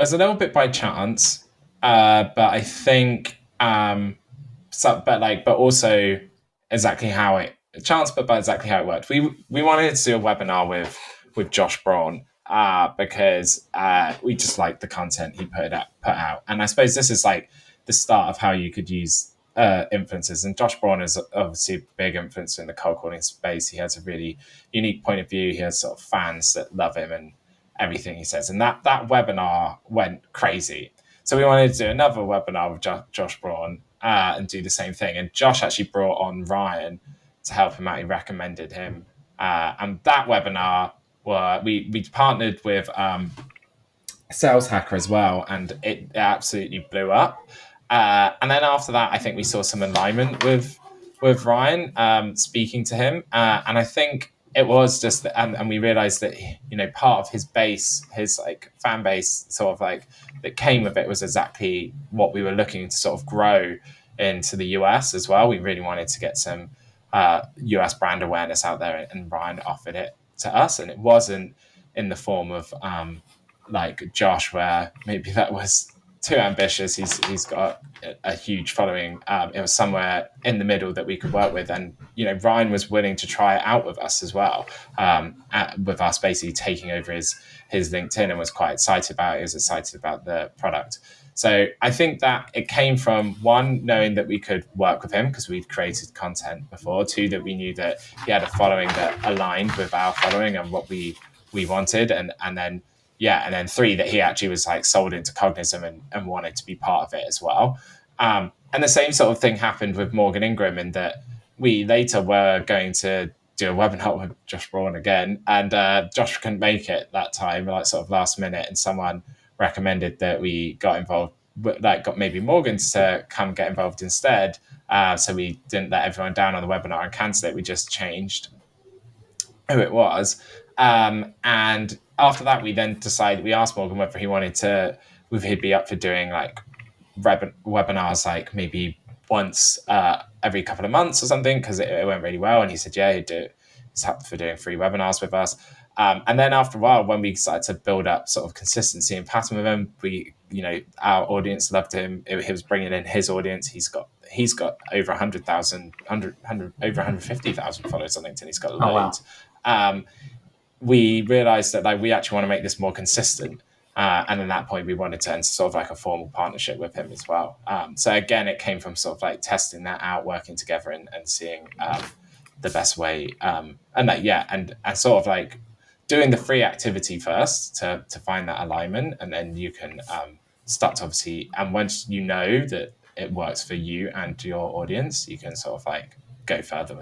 was a little bit by chance, but I think but also exactly how it chance, but exactly how it worked. We wanted to do a webinar with Josh Braun because we just liked the content he put out, and I suppose this is like the start of how you could use influencers. And Josh Braun is obviously a big influencer in the cold calling space. He has a really unique point of view. He has sort of fans that love him and everything he says. And that webinar went crazy. So we wanted to do another webinar with Josh Braun and do the same thing. And Josh actually brought on Ryan to help him out. He recommended him. And that webinar, we partnered with Sales Hacker as well, and it absolutely blew up. And then after that, I think we saw some alignment with Ryan, speaking to him, and I think it was just, and we realized that part of his base, his like fan base, sort of like that came with it was exactly what we were looking to sort of grow into the US as well. We really wanted to get some US brand awareness out there, and Ryan offered it to us, and it wasn't in the form of like Josh, where maybe that was too ambitious. He's got a huge following. It was somewhere in the middle that we could work with, and Ryan was willing to try it out with us as well. With us basically taking over his LinkedIn, and was quite excited about it. He was excited about the product. So I think that it came from, one, knowing that we could work with him because we'd created content before. Two, that we knew that he had a following that aligned with our following and what we wanted, and then and then three, that he actually was like sold into Cognism and wanted to be part of it as well. And the same sort of thing happened with Morgan Ingram, in that we later were going to do a webinar with Josh Braun again, and Josh couldn't make it that time, like sort of last minute, and someone recommended that we got involved, like got maybe Morgan to come get involved instead. So we didn't let everyone down on the webinar and cancel it. We just changed who it was. And after that, we then decided, we asked Morgan whether he'd be up for doing like webinars, like maybe once every couple of months or something, because it went really well. And he said, yeah, he's up for doing free webinars with us. And then after a while, when we started to build up sort of consistency and pattern with him, our audience loved him. He was bringing in his audience. He's got over 100,000, over 150,000 followers on LinkedIn. He's got loads. Oh, wow. We realized that like we actually want to make this more consistent. And at that point, we wanted to enter sort of like a formal partnership with him as well. So again, it came from sort of like testing that out, working together, and seeing the best way. And sort of like doing the free activity first to find that alignment, and then you can start to obviously. And once you know that it works for you and your audience, you can sort of like go further with